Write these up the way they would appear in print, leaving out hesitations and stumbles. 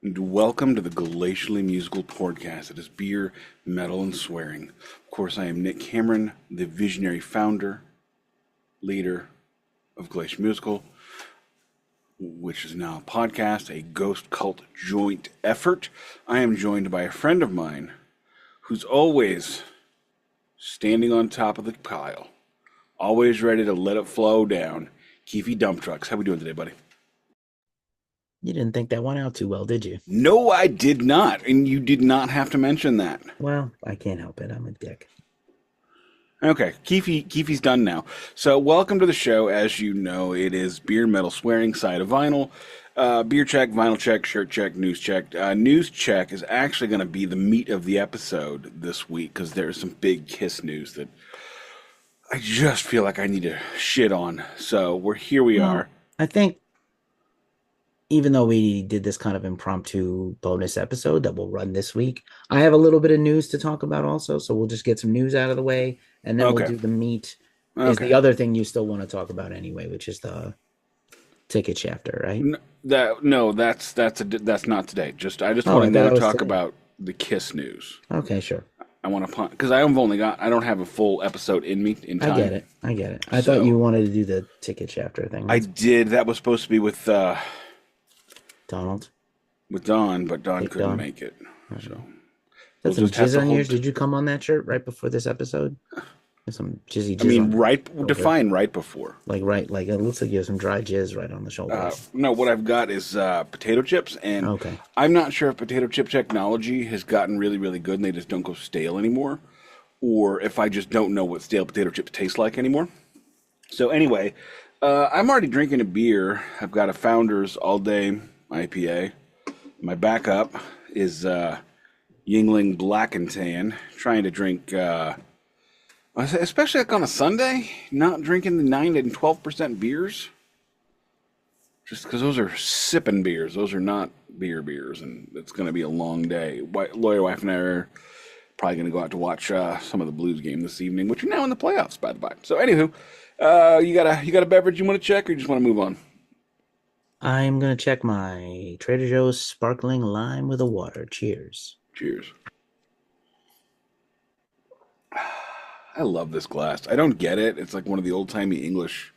and welcome to the Glacially Musical Podcast. It is beer, metal, and swearing. Of course, I am Nik Cameron, the visionary founder, leader of Glacial Musical, which is now a podcast, a ghost cult joint effort. I am joined by a friend of mine who's always standing on top of the pile, always ready to let it flow down. Keefy Dump Trucks. How we doing today, buddy? You didn't think that one out too well, did you? No, I did not, and you did not have to mention that. Well, I can't help it. I'm a dick. Okay, Keefy's done now. So welcome to the show. As you know, it is beer, metal, swearing, side of vinyl. Beer check, vinyl check, shirt check, news check. News check is actually going to be the meat of the episode this week because there's some big Kiss news that I just feel like I need to shit on. So we are. I think even though we did this kind of impromptu bonus episode that will run this week, I have a little bit of news to talk about also. So we'll just get some news out of the way, and then we'll do the meat. Is the other thing you still want to talk about anyway, which is the ticket chapter, right? That's not today. I just want to talk about the Kiss news. Okay, sure. I want to punt because I don't have a full episode in me in time. I get it. I thought you wanted to do the ticket chapter thing. I did. That was supposed to be with Donald. With Don, but Don couldn't make it. So that's some jizz on yours. Did you come on that shirt right before this episode? There's some jizzy jizz. Define right before. Like it looks like you have some dry jizz right on the shoulder. No, what I've got is potato chips, and I'm not sure if potato chip technology has gotten really, really good and they just don't go stale anymore, or if I just don't know what stale potato chips taste like anymore. So anyway, I'm already drinking a beer. I've got a Founders All Day IPA. My backup is Yingling Black and Tan. Trying to drink, especially like on a Sunday, not drinking the 9 and 12% beers. Just because those are sipping beers. Those are not beers, and it's going to be a long day. Lawyer wife and I are probably going to go out to watch some of the Blues game this evening, which are now in the playoffs, by the by. So anywho, you got a beverage you want to check, or you just want to move on? I'm going to check my Trader Joe's sparkling lime with a water. Cheers. Cheers. I love this glass. I don't get it. It's like one of the old-timey English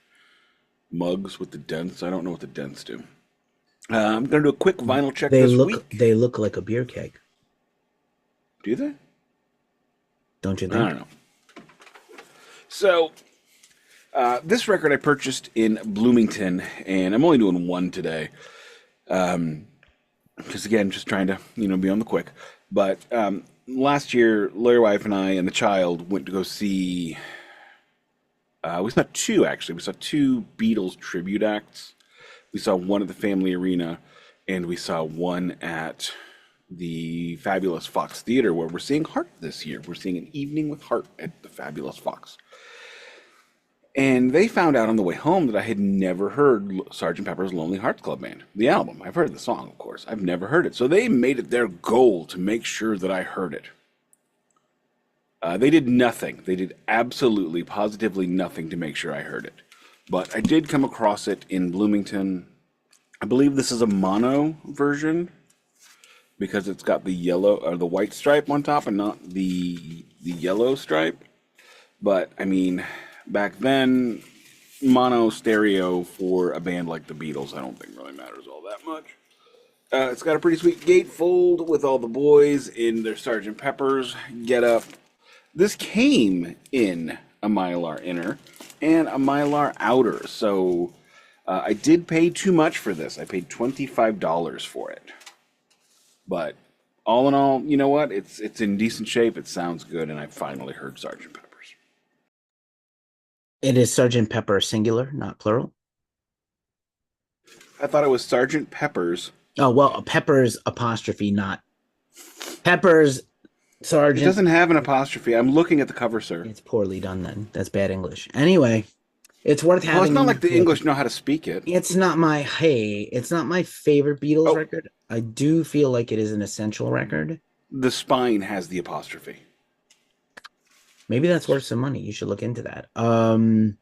mugs with the dents. I don't know what the dents do. I'm going to do a quick vinyl check this week. They look like a beer keg. Do they? Don't you think? I don't know. So, this record I purchased in Bloomington, and I'm only doing one today. Because again, just trying to, be on the quick. But last year, Lawyer Wife and I and the child went to go see, we saw two actually. We saw two Beatles tribute acts. We saw one at the Family Arena, and we saw one at the Fabulous Fox Theater, where we're seeing Heart this year. We're seeing An Evening with Heart at the Fabulous Fox. And they found out on the way home that I had never heard Sgt. Pepper's Lonely Hearts Club Band, the album. I've heard the song, of course. I've never heard it. So they made it their goal to make sure that I heard it. They did nothing. They did absolutely, positively nothing to make sure I heard it. But I did come across it in Bloomington. I believe this is a mono version because it's got the yellow or the white stripe on top and not the yellow stripe. But, I mean, back then, mono stereo for a band like the Beatles, I don't think really matters all that much. It's got a pretty sweet gatefold with all the boys in their Sgt. Pepper's getup. This came in a mylar inner and a mylar outer, so I did pay too much for this. I paid $25 for it. But all in all, you know what? It's in decent shape, it sounds good, and I finally heard Sgt. Pepper. It is Sgt. Pepper singular, not plural. I thought it was Sgt. Pepper's. Oh, well, Pepper's apostrophe, not Pepper's Sergeant. It doesn't have an apostrophe. I'm looking at the cover, sir. It's poorly done then. That's bad English. Anyway, it's worth having. Well, it's not like the English know how to speak it. It's not my favorite Beatles record. I do feel like it is an essential record. The spine has the apostrophe. Maybe that's worth some money. You should look into that. I don't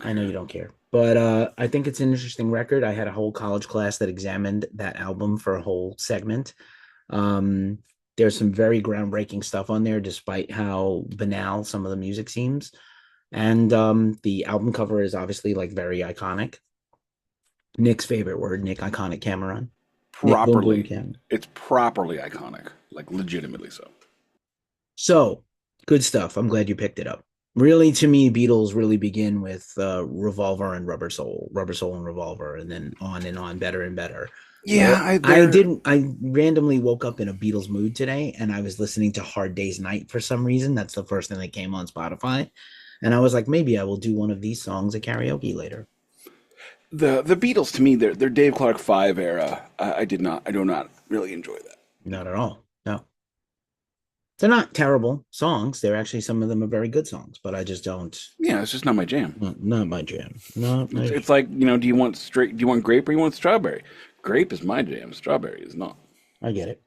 care. I know you don't care. But I think it's an interesting record. I had a whole college class that examined that album for a whole segment. Um, there's some very groundbreaking stuff on there, despite how banal some of the music seems. And the album cover is obviously like very iconic. Nick's favorite word, Nick Iconic Cameron. Nick Boom Boom Properly, Cameron. it's properly iconic, like legitimately so. So good stuff. I'm glad you picked it up. Really, to me, Beatles really begin with Revolver and Rubber Soul and Revolver, and then on, better and better. Yeah, So I I there. didn't. I randomly woke up in a Beatles mood today, and I was listening to Hard Day's Night for some reason. That's the first thing that came on Spotify, and I was like, maybe I will do one of these songs at karaoke later. The Beatles to me, their Dave Clark 5 era, I do not really enjoy that. Not at all. No, they're not terrible songs. They're actually some of them are very good songs, but I just don't. Yeah, it's just not my jam. Not my jam. Not my It's jam. like, do you want grape or you want strawberry? Grape is my jam, strawberry is not. I get it.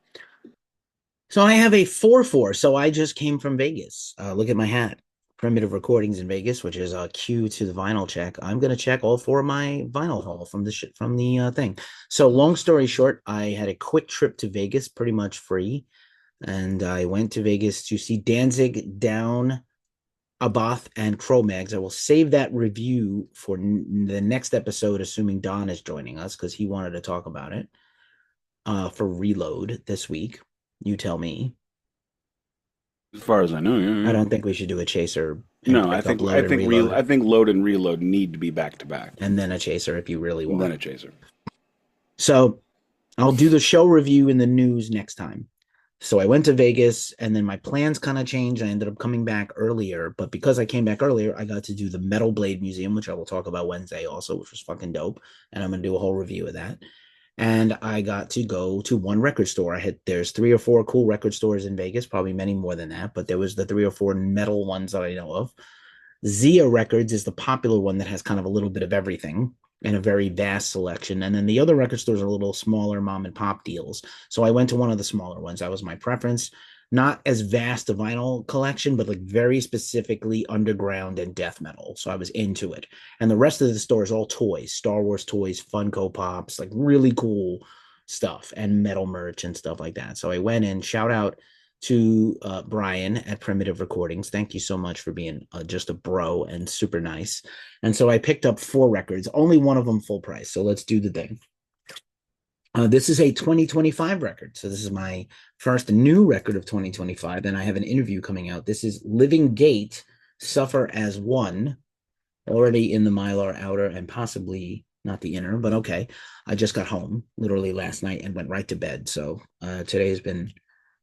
So I have a 4-4. So I just came from Vegas. Look at my hat. Primitive Recordings in Vegas, which is a cue to the vinyl check. I'm gonna check all four of my vinyl haul from the thing. So long story short, I had a quick trip to Vegas, pretty much free, and I went to Vegas to see Danzig, Down, Abath, and Cro-Mags. I will save that review for the next episode, assuming Don is joining us because he wanted to talk about it for Reload this week. You tell me. As far as I know, I yeah, don't yeah. think we should do a chaser and No, I break up think load and I reload think load and reload need to be back to back. and then a chaser if you really And then want. a chaser. So I'll do the show review in the news next time. So I went to Vegas and then my plans kind of changed. I ended up coming back earlier, but because I came back earlier, I got to do the Metal Blade Museum, which I will talk about Wednesday also, which was fucking dope. And I'm going to do a whole review of that. And I got to go to one record store. There's 3 or 4 cool record stores in Vegas, probably many more than that, but there was the 3 or 4 metal ones that I know of. Zia Records is the popular one that has kind of a little bit of everything and a very vast selection. And then the other record stores are little smaller mom and pop deals. So I went to one of the smaller ones. That was my preference. Not as vast a vinyl collection, but like very specifically underground and death metal. So I was into it. And the rest of the store is all toys, Star Wars toys, Funko Pops, like really cool stuff and metal merch and stuff like that. So I went in, shout out to Brian at Primitive Recordings. Thank you so much for being just a bro and super nice. And so I picked up 4 records, only one of them full price. So let's do the thing. This is a 2025 record. So this is my first new record of 2025. And I have an interview coming out. This is Living Gate, Suffer as One, already in the mylar outer and possibly not the inner, but okay. I just got home literally last night and went right to bed. So today has been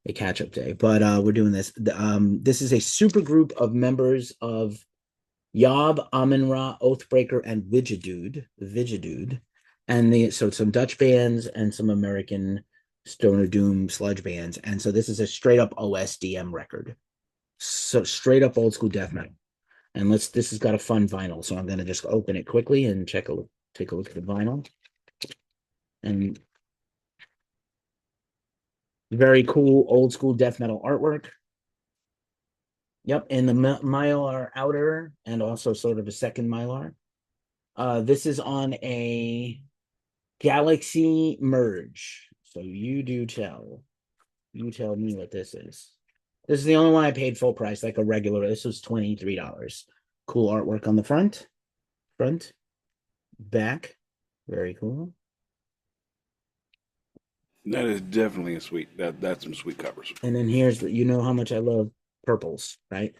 a catch up day, but we're doing this. This is a super group of members of Yob, Amun Ra, Oathbreaker, and Vigidude. And so some Dutch bands and some American stoner doom sludge bands. And so this is a straight up OSDM record. So straight up old school death metal. And this has got a fun vinyl. So I'm gonna just open it quickly and take a look at the vinyl. And very cool old school death metal artwork. Yep, and the mylar outer and also sort of a second mylar. This is on a Galaxy merge. So you do tell. You tell me what this is. This is the only one I paid full price, like a regular. This was $23. Cool artwork on the front, back. Very cool. That is definitely a sweet. That's some sweet covers. And then here's you know how much I love purples, right?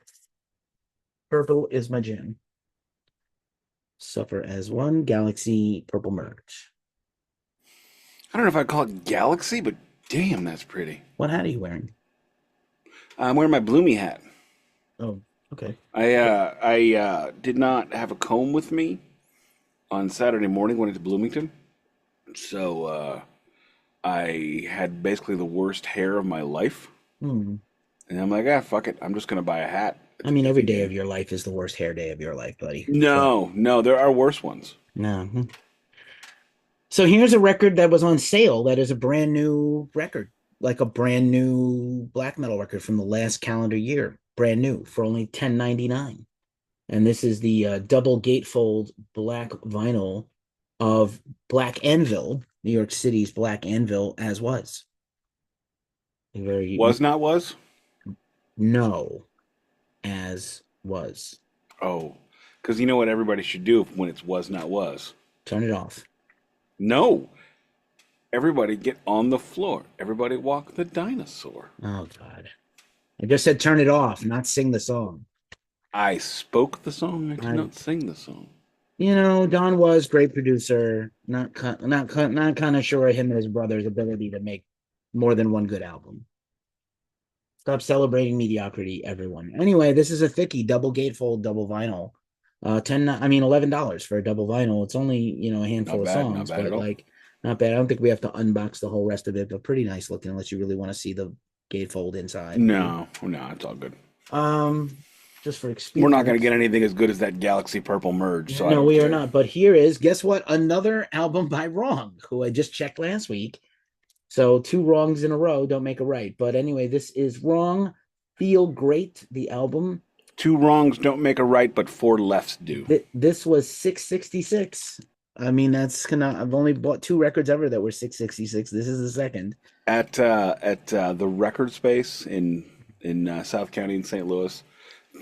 Purple is my jam. Suffer as One, Galaxy Purple merge. I don't know if I'd call it Galaxy, but damn, that's pretty. What hat are you wearing? I'm wearing my Bloomy hat. Oh, okay. I did not have a comb with me on Saturday morning when I went to Bloomington, so I had basically the worst hair of my life. Hmm. And I'm like, fuck it. I'm just gonna buy a hat at I the mean, every Kiffy day of game. your life is the worst hair day of your life, buddy. So, No, no, there are worse ones. no. So here's a record that was on sale. That is a brand new record, like a brand new black metal record from the last calendar year, brand new for only $10.99. And this is the double gatefold black vinyl of Black Anvil, New York City's Black Anvil, as was. Very Was not was? no, as was. Oh, because you know what everybody should do when it's was not was? Turn it off. No. Everybody get on the floor. Everybody walk the dinosaur. Oh God. I just said turn it off, not sing the song. I spoke the song. I did I not sing the song. Don was great producer. Not kind of sure of him and his brother's ability to make more than one good album. Stop celebrating mediocrity, everyone. Anyway, this is a thickie, double gatefold, double vinyl. $11 for a double vinyl. It's only, a handful Not of bad. Not songs, bad but at all. like not bad. I don't think we have to unbox the whole rest of it, but pretty nice looking unless you really want to see the gatefold inside, maybe. No, no, it's all good. Um, just for We're not going to experience. get anything as good as that Galaxy Purple merge, so I No, don't we are care. not. But here is, guess what? Another album by Wrong, who I just checked last week. So two wrongs in a row don't make a right. But anyway, this is Wrong. Feel Great, the album. Two wrongs don't make a right, but four lefts do. This was 666. I mean, that's I've only bought two records ever that were 666. This is the second. At the record space in South County in St. Louis,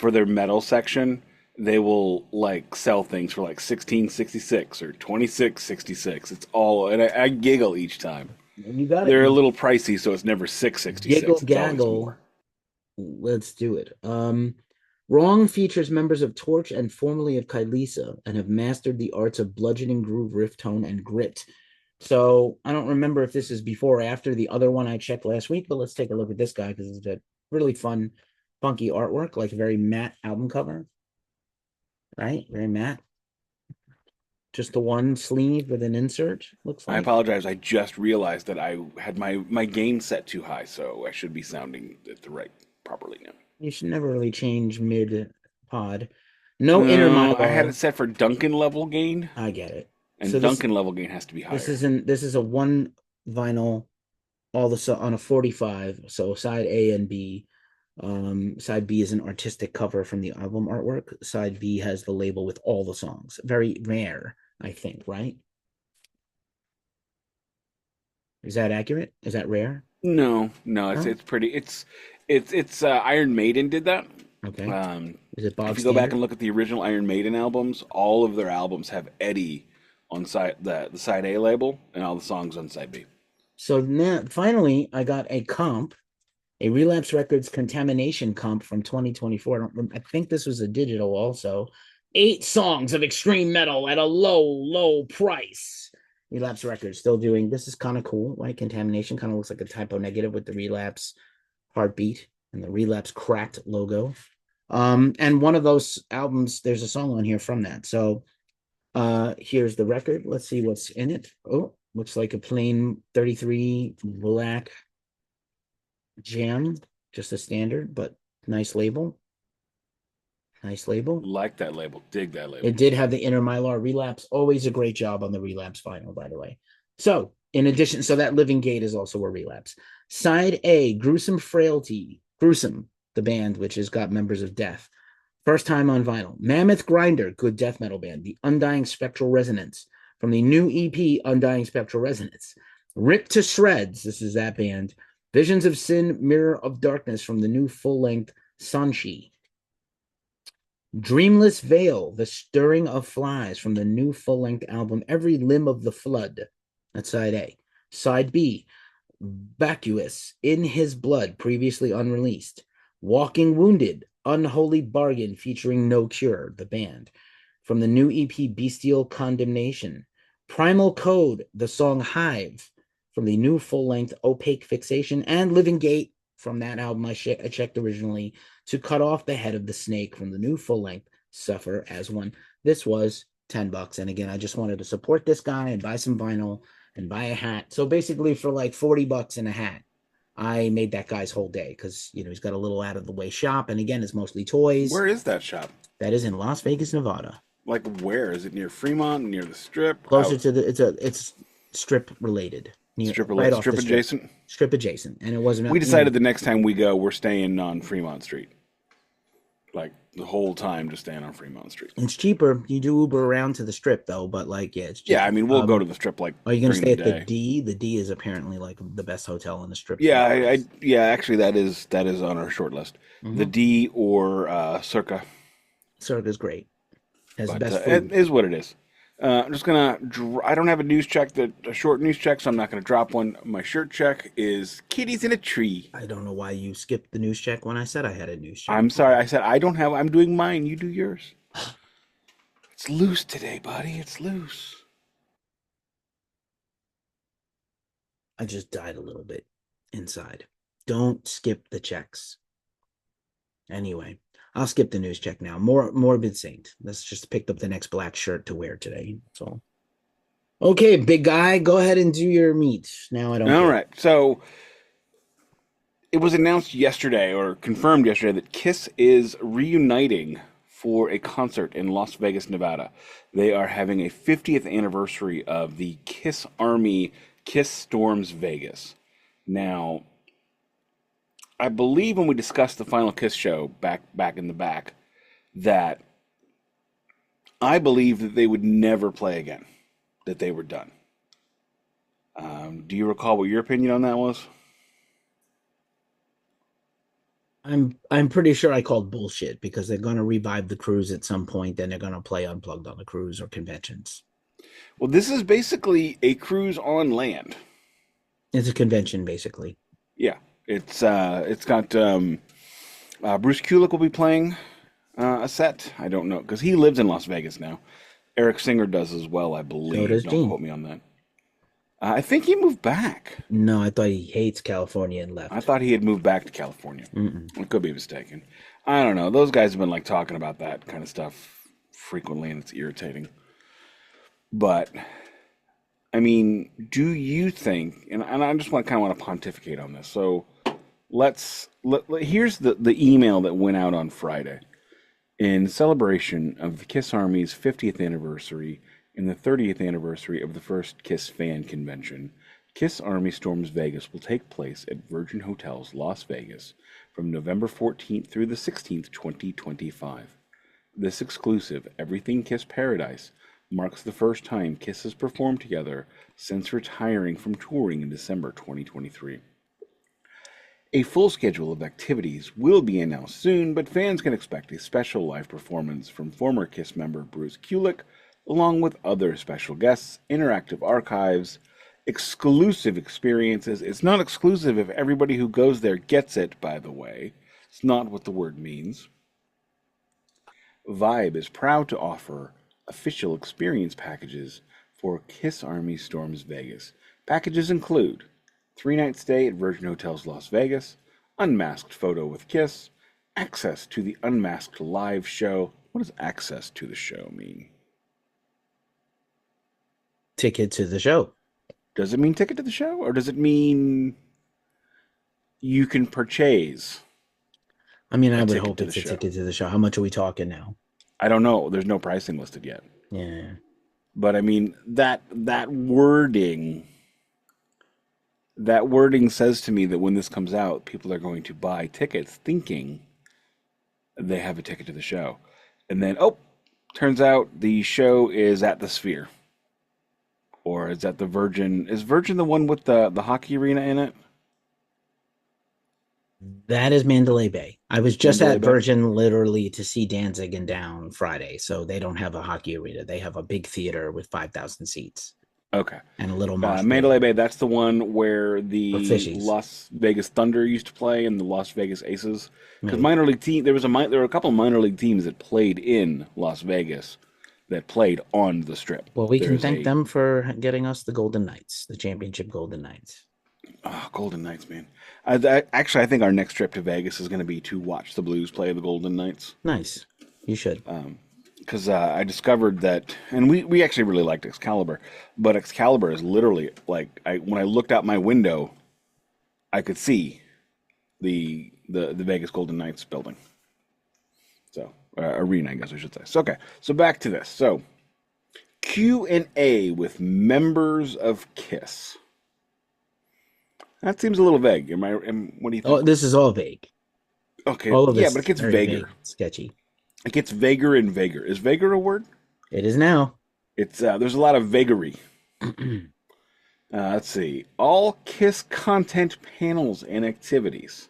for their metal section, they will like sell things for like 1666 or 2666. It's all, and I giggle each time. And you got it. They're a little pricey, so it's never Giggle 666. It's always gaggle. more. Let's do it. Wrong features members of Torch and formerly of Kylisa and have mastered the arts of bludgeoning groove, riff tone, and grit. So I don't remember if this is before or after the other one I checked last week, but let's take a look at this guy because it's a really fun, funky artwork, like a very matte album cover, right? Very matte. Just the one sleeve with an insert, looks I like. apologize. I just realized that I had my gain set too high, so I should be sounding at the right properly now. You should never really change mid pod. No inner No, I had it mylar. set for Duncan level gain, I get it. So and Duncan level gain has to be higher. this is a one vinyl on a 45. So side A and B. Side B is an artistic cover from the album artwork. Side B has the label with all the songs. Very rare, I think, right? Is that accurate? Is that rare? No, no, it's No? it's pretty. It's Iron Maiden did that. Okay. Um, Is it if bog you go back standard? and look at the original Iron Maiden albums, all of their albums have Eddie on the side A label, and all the songs on side B. So now finally I got a Relapse Records Contamination comp from 2024. I think this was a digital also. 8 songs of extreme metal at a low price. Relapse Records still doing this is kind of cool, right? Contamination kind of looks like a typo negative with the Relapse heartbeat and the Relapse cracked logo. And one of those albums, there's a song on here from that. So here's the record. Let's see what's in it. Oh, looks like a plain 33 black jam, just a standard, but nice label. Nice label. Like that label, dig that label. It did have the inner mylar relapse. Always a great job on the relapse vinyl, by the way. So, in addition, so that Living Gate is also a relapse. Side A, Gruesome Frailty. Gruesome, the band, which has got members of Death. First time on vinyl. Mammoth Grinder, good death metal band. The Undying Spectral Resonance from the new EP, Undying Spectral Resonance. Ripped to Shreds, this is that band. Visions of Sin, Mirror of Darkness from the new full length Sanshi. Dreamless Veil, The Stirring of Flies from the new full length album Every Limb of the Flood. That's side A. Side B, Vacuous, In His Blood, previously unreleased. Walking Wounded, Unholy Bargain featuring No Cure, the band. From the new EP Bestial Condemnation. Primal Code, the song Hive from the new full length Opaque Fixation. And Living Gate from that album I checked originally to cut off the head of the snake from the new full length Suffer as One. This was $10. And again, I just wanted to support this guy and buy some vinyl and buy a hat. So basically, for like $40 in a hat, I made that guy's whole day because he's got a little out of the way shop, and again, it's mostly toys. Where is that shop? That is in Las Vegas, Nevada. Like where? Is it near Fremont? Near the Strip? Closer to it's strip related, right off the Strip strip, adjacent? strip adjacent, and it wasn't. We decided the next time we go, we're staying on Fremont Street. Like the whole time just staying on Fremont Street. It's cheaper. You do Uber around to the Strip though, but like, yeah, it's Yeah, cheaper. I mean, we'll go to the Strip like Are you gonna during stay the at the day. D? The D is apparently like the best hotel in the Strip Yeah, food wise. yeah. Actually, that is on our short list. The Mm-hmm. D or Circa, Circa's great. Has the but best it food. is what it is. I'm just gonna. I don't have a news check that a short news check, so I'm not gonna drop one. My shirt check is kitties in a tree. I don't know why you skipped the news check when I said I had a news check. I'm sorry. I said I don't have. I'm doing mine. You do yours. It's loose today, buddy. It's loose. I just died a little bit inside. Don't skip the checks. Anyway, I'll skip the news check now. Morbid Saint. Let's just pick up the next black shirt to wear today. So okay, big guy, go ahead and do your meat. Now I don't All care. right. So it was announced yesterday, or confirmed yesterday, that Kiss is reuniting for a concert in Las Vegas, Nevada. They are having a 50th anniversary of the Kiss Army Kiss Storms Vegas. Now, I believe when we discussed the final Kiss show back in the back, that I believe that they would never play again, that they were done. Do you recall what your opinion on that was? I'm pretty sure I called bullshit because they're gonna revive the cruise at some point, then they're gonna play unplugged on the cruise or conventions. Well, this is basically a cruise on land. It's a convention, basically. Yeah, it's got Bruce Kulick will be playing a set. I don't know because he lives in Las Vegas now. Eric Singer does as well, I So believe. does Don't Gene. quote me on that. I think he moved back. No, I thought he hates California and I left. thought he had moved back to California. Mm-mm. I could be mistaken. I don't know. Those guys have been like talking about that kind of stuff frequently, and it's irritating. But I mean, do you think? And I just want kind of want to pontificate on this. So here's the email that went out on Friday in celebration of the Kiss Army's 50th anniversary and the 30th anniversary of the first Kiss fan convention. Kiss Army Storms Vegas will take place at Virgin Hotels Las Vegas from November 14th through the 16th, 2025. This exclusive Everything Kiss Paradise marks the first time Kiss has performed together since retiring from touring in December 2023. A full schedule of activities will be announced soon, but fans can expect a special live performance from former Kiss member Bruce Kulick, along with other special guests, interactive archives, exclusive experiences. It's not exclusive if everybody who goes there gets it, by the way. It's not what the word means. Vibe is proud to offer official experience packages for Kiss Army Storms Vegas. Packages include 3-night stay at Virgin Hotels Las Vegas, unmasked photo with Kiss, access to the unmasked live show. What does access to the show mean? Ticket to the show. Does it mean ticket to the show, or does it mean you can purchase I mean, a I would ticket hope to the it's a show? ticket to the show. How much are we talking now? I don't know. There's no pricing listed yet. Yeah. But I mean that wording says to me that when this comes out, people are going to buy tickets thinking they have a ticket to the show. And then, oh, turns out the show is at the Sphere. Or is that the Virgin? Is Virgin the one with the hockey arena in it? That is Mandalay Bay. I was just Mandalay at Bay? Virgin literally to see Danzig and Down Friday. So they don't have a hockey arena. They have a big theater with 5,000 seats Okay. and a little mosh pit Mandalay area Bay, that's the one where for the fishies. Las Vegas Thunder used to play and the Las Vegas Aces. Because Right. minor league team, there were a couple of minor league teams that played in Las Vegas that played on the Strip. Well, we can There's thank a them for getting us the Golden Knights, the championship Golden Knights. Golden Knights, man. Actually, I think our next trip to Vegas is going to be to watch the Blues play the Golden Knights. Nice. You should. Because I discovered that, and we actually really liked Excalibur, but Excalibur is literally like when I looked out my window, I could see the Vegas Golden Knights building. So arena, I guess I should say. So okay, so back to this. So Q&A with members of Kiss. That seems a little vague. What do you Oh, think? this is all vague. Okay, All of yeah, this but it is gets very vague, vaguer. sketchy. It gets vaguer and vaguer. Is vaguer a word? It is now. It's there's a lot of vagary. Let's see. All Kiss content panels and activities.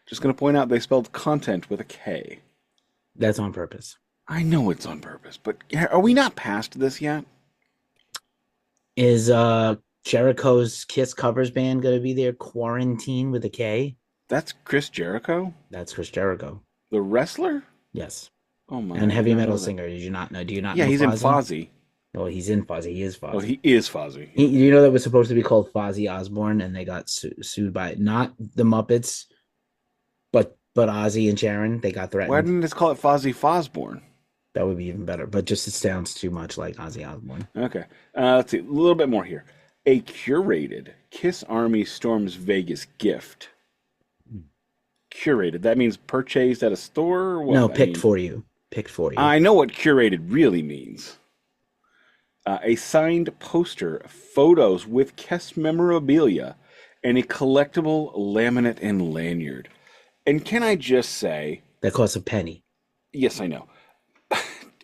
Just going to point out they spelled content with a K. That's on purpose. I know it's on purpose, but are we not past this yet? Is Jericho's Kiss covers band going to be there? Quarantine with a K? That's Chris Jericho, That's Chris Jericho. the wrestler. Yes. Oh my! I And did heavy not know metal that. singer. Did you not know? Do you not Yeah, know he's in Fozzy? Fozzy. Oh, he's in Fozzy. He is Oh, Fozzy. he is Fozzy. Yeah. You know that was supposed to be called Fozzy Osbourne, and they got sued by not the Muppets, but Ozzy and Sharon. They got Why threatened. didn't it call it Fozzy Fosborn? That would be even better. But just it sounds too much like Ozzy Osbourne. Okay. Let's see. A little bit more here. A curated Kiss Army Storms Vegas gift. Curated. That means purchased at a store or No, what? I picked mean, for you. Picked for you. I know what curated really means. A signed poster, photos with Kiss memorabilia, and a collectible laminate and lanyard. And can I just say, That costs a penny. yes, I know.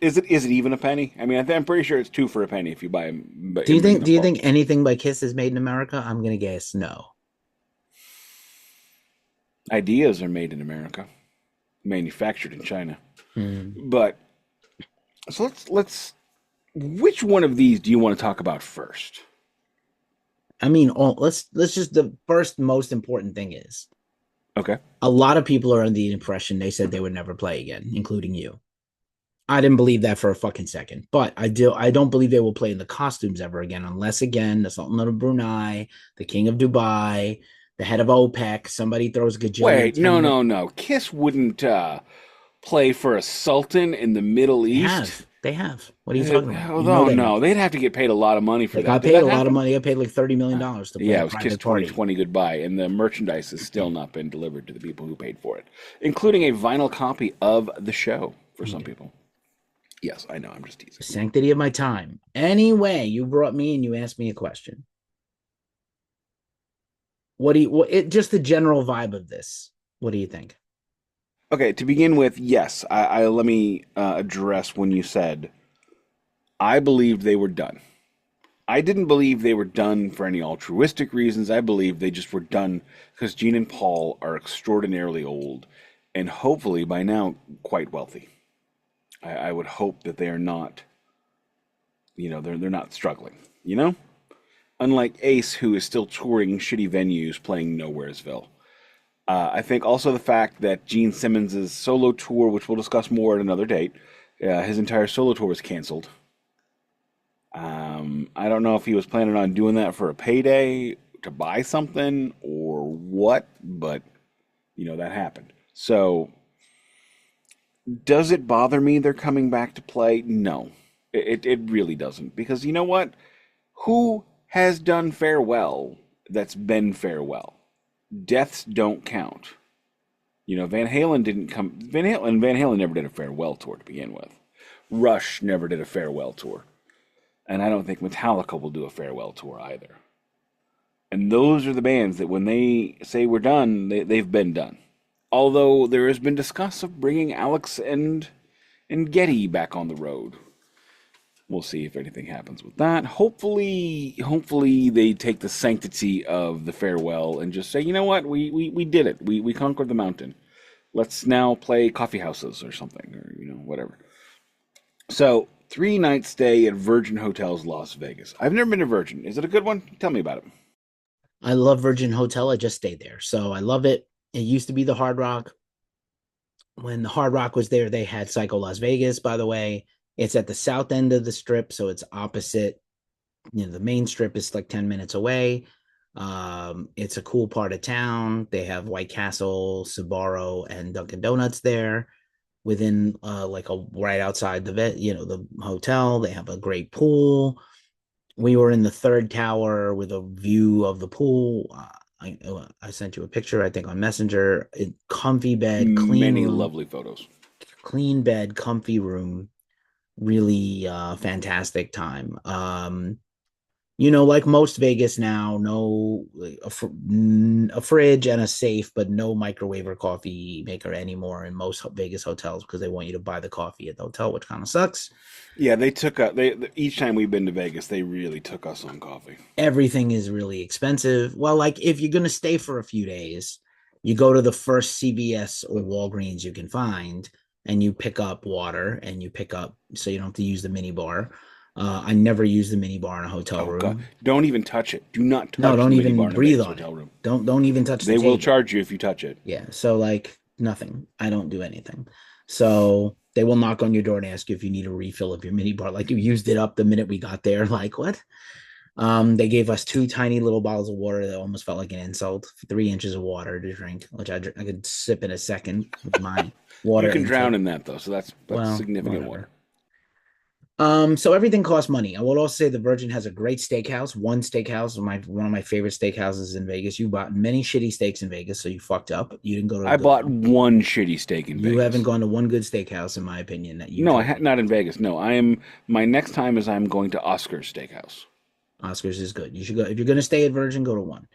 Is it even a penny? I mean, I'm pretty sure it's two for a penny if you buy them Do you think? in Do you bulk. think anything by Kiss is made in America? I'm gonna guess no. Ideas are made in America, manufactured in China. Hmm. But so let's. Which one of these do you want to talk about first? I mean, let's just the first most important thing is Okay. a lot of people are under the impression they said they would never play again, including you. I didn't believe that for a fucking second, but I do. I don't believe they will play in the costumes ever again, unless again the Sultan of Brunei, the King of Dubai, the head of OPEC, somebody throws gajillion Wait, no, 10 no, no. Kiss wouldn't play for a sultan in the Middle They East. have. They have. What are you talking about? You know Oh they no, have. they'd have to get paid a lot of money for They that. got Did paid that a lot of happen? money. They got paid like $30 million to play Yeah, a it was Kiss private party. 2020 goodbye, and the merchandise has still not been delivered to the people who paid for it, including a vinyl copy of the show for some Okay. people. Yes, I know. I'm just teasing. Sanctity of my time. Anyway, you brought me and you asked me a question. What do you? Just the general vibe of this. What do you think? Okay, to begin with, yes, I let me address when you said I believed they were done. I didn't believe they were done for any altruistic reasons. I believe they just were done because Gene and Paul are extraordinarily old and hopefully by now quite wealthy. I would hope that they are not, they're not struggling, you know? Unlike Ace, who is still touring shitty venues playing Nowheresville. I think also the fact that Gene Simmons' solo tour, which we'll discuss more at another date, his entire solo tour was canceled. I don't know if he was planning on doing that for a payday to buy something or what, but that happened. So, does it bother me they're coming back to play? No, it really doesn't. Because you know what? Who has done farewell that's been farewell? Deaths don't count. Van Halen didn't come. Van Halen never did a farewell tour to begin with. Rush never did a farewell tour. And I don't think Metallica will do a farewell tour either. And those are the bands that when they say we're done, they've been done. Although there has been discuss of bringing Alex and Getty back on the road. We'll see if anything happens with that. Hopefully they take the sanctity of the farewell and just say, you know what, we did it. We conquered the mountain. Let's now play coffee houses or something, or whatever. So 3 night stay at Virgin Hotels, Las Vegas. I've never been to Virgin. Is it a good one? Tell me about it. I love Virgin Hotel. I just stayed there, so I love it. It used to be the Hard Rock. When the Hard Rock was there, they had Psycho Las Vegas. By the way, it's at the south end of the strip, so it's opposite. The main strip is like 10 minutes away. It's a cool part of town. They have White Castle, Sbarro, and Dunkin' Donuts there within like a right outside the hotel. They have a great pool. We were in the third tower with a view of the pool. I sent you a picture, I think, on Messenger. Comfy bed, clean Many room, lovely photos. clean bed, comfy room. Really fantastic time. Like most Vegas now, no a fridge and a safe, but no microwave or coffee maker anymore in most Vegas hotels because they want you to buy the coffee at the hotel, which kind of sucks. Yeah, they took each time we've been to Vegas, they really took us on coffee. Everything is really expensive. Well, like if you're going to stay for a few days, you go to the first CVS or Walgreens you can find and you pick up water and you pick up so you don't have to use the mini bar. I never use the mini bar in a hotel Oh God, room. don't even touch it. Do not No, touch don't the mini even bar in a breathe Vegas on it. hotel room. Don't even touch the They will table. charge you if you touch it. Yeah. So like nothing. I don't do anything. So they will knock on your door and ask you if you need a refill of your mini bar. Like you used it up the minute we got there. Like what? They gave us two tiny little bottles of water that almost felt like an insult. 3 inches of water to drink, which I could sip in a second with my You water can drown intake. in that though, so that's Well, significant water. whatever. So everything costs money. I will also say the Virgin has a great steakhouse. One steakhouse, one of my favorite steakhouses in Vegas. You bought many shitty steaks in Vegas, so you fucked up. You didn't go to a I good bought one. one shitty steak in You haven't Vegas. gone to one good steakhouse, in my opinion, that you No, told me. not in Vegas. No, I am. My next time is I'm going to Oscar's Steakhouse. Oscars is good. You should go if you're gonna stay at Virgin, go to one.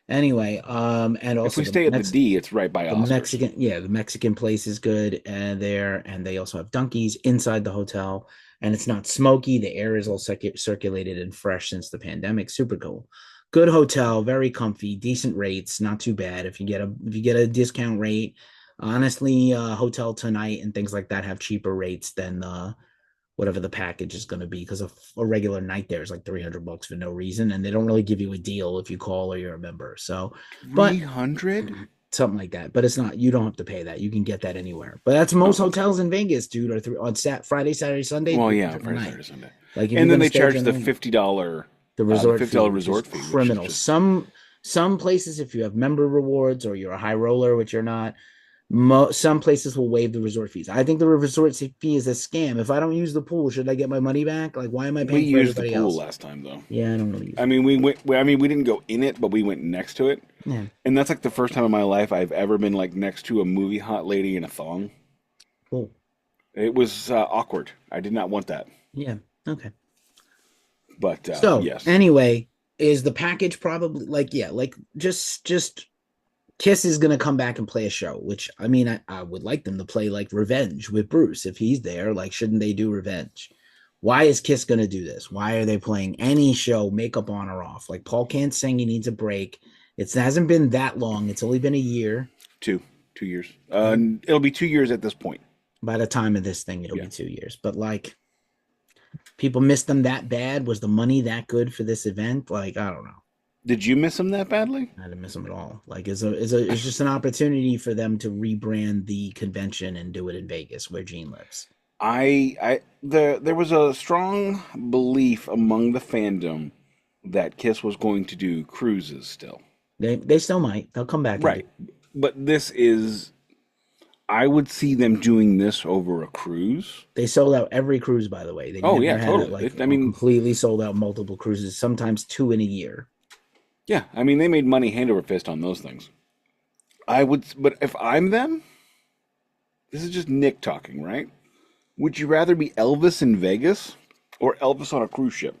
Anyway, and If also we stay at the D, it's right by Oscar's. The Mexican place is good and there, and they also have donkeys inside the hotel, and it's not smoky. The air is all circulated and fresh since the pandemic. Super cool. Good hotel, very comfy, decent rates, not too bad. If you get a discount rate, honestly, Hotel Tonight and things like that have cheaper rates than whatever the package is going to be because a regular night there is like $300 for no reason, and they don't really give you a deal if you call or you're a member. So, but 300? something like that. But it's not. You don't have to pay that. You can get that anywhere. But that's most Oh, okay. hotels in Vegas, dude. Are on Friday, Saturday, Sunday, Well, three yeah, hundred a Friday, night. Saturday, Sunday, Like if you're and then going to they stay charge during the the night, $50 the the resort $50 fee, which is resort fee, which is criminal. just Some places, if you have member rewards or you're a high roller, which you're not, some places will waive the resort fees. I think the resort fee is a scam. If I don't use the pool, should I get my money back? Like, why am I we paying for used the everybody pool else? last time though. Yeah, I don't really use I the mean, pool. we went. I mean, we didn't go in it, but we went next to it, Yeah, and that's like the first time in my life I've ever been like next to a movie hot lady in a thong. cool. It was awkward. I did not want that, Yeah, okay. but So yes, anyway, is the package probably like yeah, like just Kiss is gonna come back and play a show, which I mean I would like them to play like Revenge with Bruce if he's there. Like, shouldn't they do Revenge? Why is Kiss gonna do this? Why are they playing any show, makeup on or off? Like Paul can't sing, he needs a break. It hasn't been that long. It's only been a year. two two years. Yeah. It'll be 2 years at this point. By the time of this thing, it'll Yeah. be 2 years. But like people missed them that bad. Was the money that good for this event? Like, I don't know. Did you miss him that badly? I didn't miss them at all. Like, it's just an opportunity for them to rebrand the convention and do it in Vegas, where Gene lives. There was a strong belief among the fandom that Kiss was going to do cruises still. They still might. They'll come back and do. Right. But this is, I would see them doing this over a cruise. They sold out every cruise, by the way. They Oh never yeah, had it totally. like I mean, completely sold out multiple cruises. Sometimes two in a year. yeah, I mean they made money hand over fist on those things. I would, but if I'm them, this is just Nick talking, right? Would you rather be Elvis in Vegas or Elvis on a cruise ship?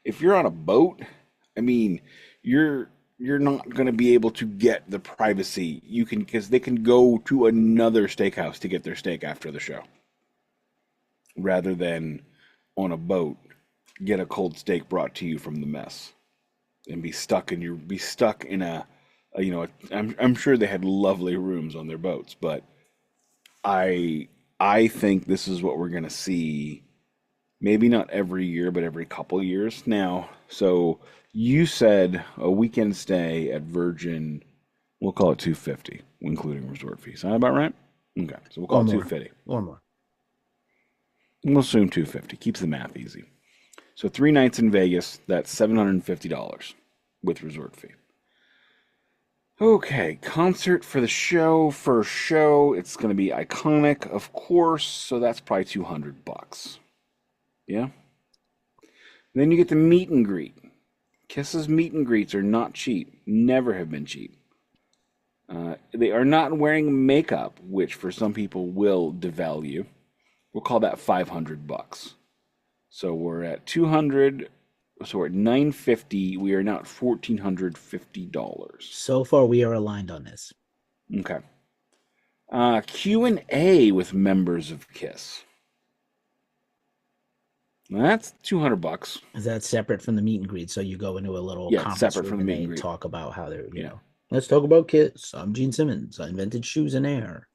If you're on a boat, I mean, you're not going to be able to get the privacy you can because they can go to another steakhouse to get their steak after the show, rather than on a boat get a cold steak brought to you from the mess and be stuck in I'm sure they had lovely rooms on their boats, but I I think this is what we're going to see. Maybe not every year, but every couple years now. So you said a weekend stay at Virgin, we'll call it 250, including resort fees. Sound about right? Okay, so we'll call Or it more. 250. Or more. We'll assume 250. Keeps the math easy. So 3 nights in Vegas, that's $750 with resort fee. Okay, concert for the show. First show, it's going to be iconic, of course. So that's probably $200. Yeah. Then you get the meet and greet. Kiss's meet and greets are not cheap. Never have been cheap. They are not wearing makeup, which for some people will devalue. We'll call that $500. So we're at 200. So we're at 950. We are now at $1,450. So far, we are aligned on this. Okay. Q&A with members of KISS. That's $200. Is that separate from the meet and greet? So you go into a little Yeah, it's conference separate room from the and meet and they greet. talk about how they're, Yeah. let's talk about KISS. I'm Gene Simmons. I invented shoes in air.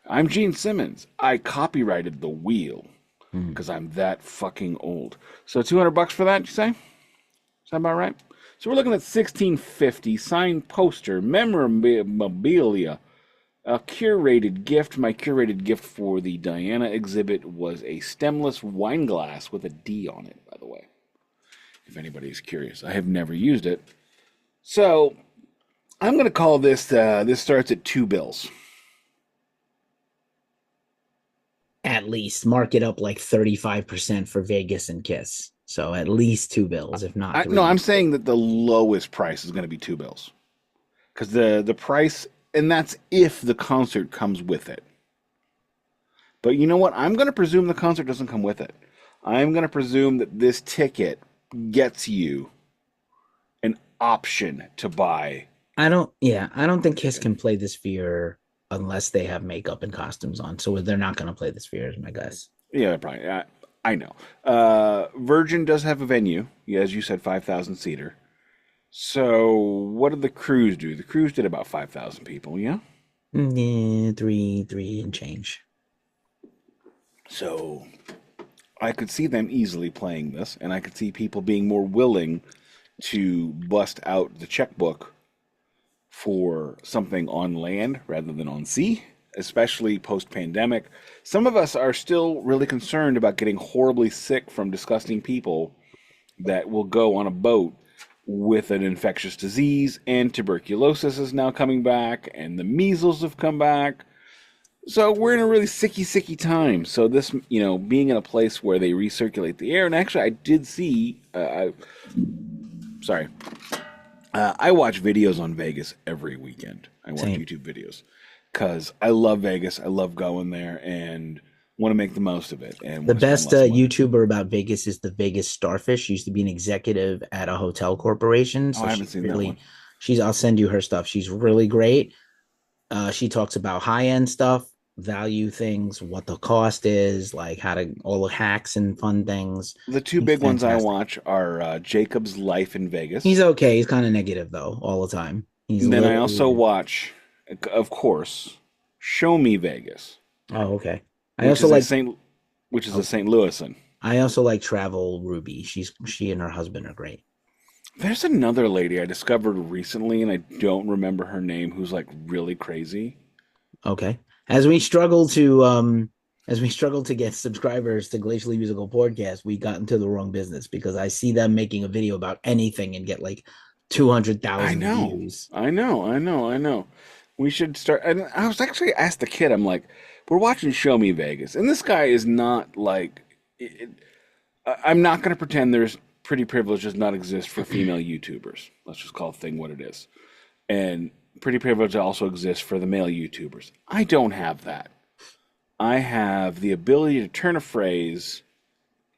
I'm Gene Simmons. I copyrighted the wheel Hmm. because I'm that fucking old. So $200 for that, you say? Is that about right? So we're looking at 1650 signed poster, memorabilia, a curated gift. My curated gift for the Diana exhibit was a stemless wine glass with a D on it, by the way. If anybody's curious, I have never used it. So I'm going to call this, this starts at $2. At least mark it up like 35% for Vegas and KISS. So at least $2, if not No, I'm three. saying that the lowest price is going to be $2 because the price, and that's if the concert comes with it. But you know what? I'm going to presume the concert doesn't come with it. I'm going to presume that this ticket gets you an option to buy. I don't think KISS can play this Sphere unless they have makeup and costumes on. So they're not going to play the Sphere, is my guess. Yeah, probably. I know. Virgin does have a venue. Yeah, as you said, 5,000 seater. So what did the cruise do? The cruise did about 5,000 people. Yeah. Yeah, three and change. So I could see them easily playing this, and I could see people being more willing to bust out the checkbook for something on land rather than on sea, especially post pandemic. Some of us are still really concerned about getting horribly sick from disgusting people that will go on a boat with an infectious disease, and tuberculosis is now coming back, and the measles have come back. So we're in a really sicky time. So this, being in a place where they recirculate the air, and actually I did see, sorry, I watch videos on Vegas every weekend. I watch Same. YouTube videos because I love Vegas. I love going there and want to make the most of it and The want to spend best less money. YouTuber about Vegas is the Vegas Starfish. She used to be an executive at a hotel corporation. Oh, So I haven't seen that one. I'll send you her stuff. She's really great. She talks about high end stuff, value things, what the cost is, like how to all the hacks and fun things. The two He's big ones I fantastic. watch are Jacob's Life in He's Vegas. okay. He's kind of negative though, all the time. He's a And then I little also weird. watch, of course, Show Me Vegas, Oh, okay. I which also is a like St. which is a oh, St. Louisan. I also like Travel Ruby. She and her husband are great. There's another lady I discovered recently, and I don't remember her name, who's like really crazy. Okay. As we struggle to get subscribers to Glacially Musical Podcast, we got into the wrong business because I see them making a video about anything and get like I 200,000 know, views. I know. We should start. And I was actually asked the kid, I'm like, we're watching Show Me Vegas, and this guy is not like. I'm not going to pretend there's pretty privilege does not exist for female YouTubers. Let's just call the thing what it is. And pretty privilege also exists for the male YouTubers. I don't have that. I have the ability to turn a phrase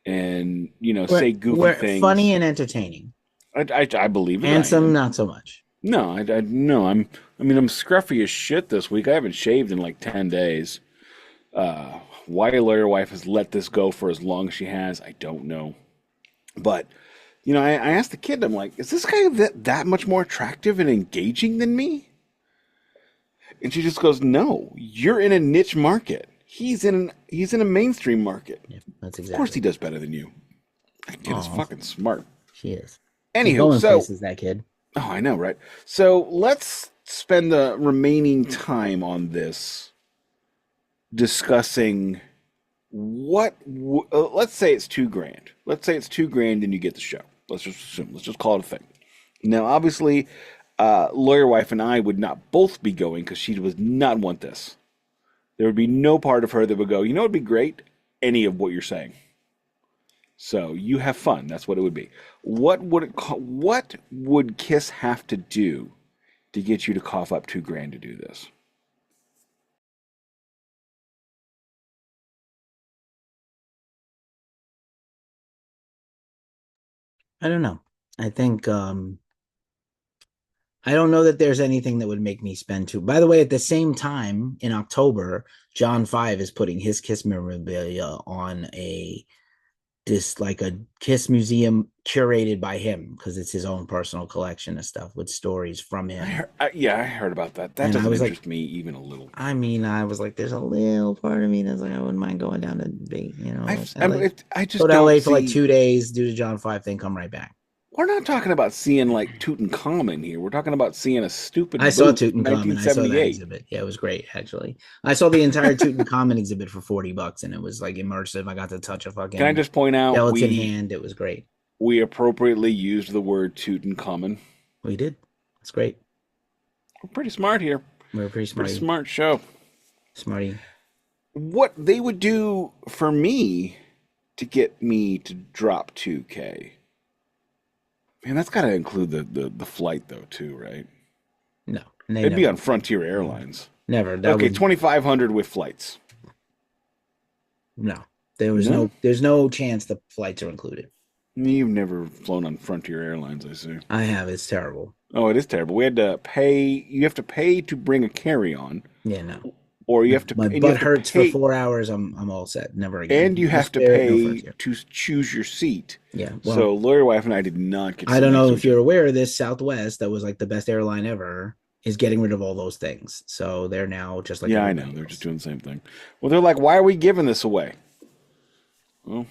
and We're say goofy we're funny things. and entertaining. I believe that I Handsome, am. not so much. No, I no. I'm scruffy as shit this week. I haven't shaved in like 10 days. Why a lawyer wife has let this go for as long as she has, I don't know. But I asked the kid. I'm like, is this guy that much more attractive and engaging than me? And she just goes, no, you're in a niche market. He's in a mainstream market. Yeah, that's Of course exactly. he does better than you. That kid is Oh, fucking smart. she is. She's Anywho, going so places, that kid. oh, I know, right? So let's spend the remaining time on this discussing let's say it's 2 grand. Let's say it's 2 grand and you get the show. Let's just assume. Let's just call it a thing. Now, obviously, lawyer wife and I would not both be going because she would not want this. There would be no part of her that would go, you know, it'd be great. Any of what you're saying. So you have fun. That's what it would be. What would Kiss have to do to get you to cough up 2 grand to do this? I don't know. I think I don't know that there's anything that would make me spend too. By the way, at the same time in October, John Five is putting his Kiss memorabilia on a this like a Kiss museum curated by him because it's his own personal collection of stuff with stories from him. Yeah, I heard about that. That And I doesn't was like, interest me even a little. I was like, there's a little part of me that's like, I wouldn't mind going down to LA. I Go just to don't LA for like see. 2 days, do the John Five thing, come right back. We're not talking about seeing like Tutankhamun here. We're talking about seeing a I stupid saw boot from Tutankhamun. I saw that 1978. exhibit. Yeah, it was great, actually. I saw the entire Tutankhamun exhibit for $40 and it was like immersive. I got to touch a Can I fucking just point out skeleton hand. It was great. we appropriately used the word Tutankhamun? We did. It's great. We're pretty smart here. We were pretty Pretty smarty. smart show. Smarty. What they would do for me to get me to drop 2K. Man, that's got to include the flight though too, right? No. And they It'd be never on Frontier Airlines. never. That Okay, would 2,500 with flights. no. There was No? there's no chance the flights are included. You've never flown on Frontier Airlines, I see. I have. It's terrible. Oh, it is terrible. We had to pay. You have to pay to bring a carry-on, Yeah, no. or you have to, My and you butt have to hurts for pay, 4 hours. I'm all set. Never again. and you No have to Spirit, no pay Frontier. to choose your seat. Yeah. Well, So, lawyer wife and I did not get to I sit don't next know to if each you're other. aware of this. Southwest, that was like the best airline ever, is getting rid of all those things. So they're now just like Yeah, I know. everybody They're just else. doing the same thing. Well, they're like, why are we giving this away? Well,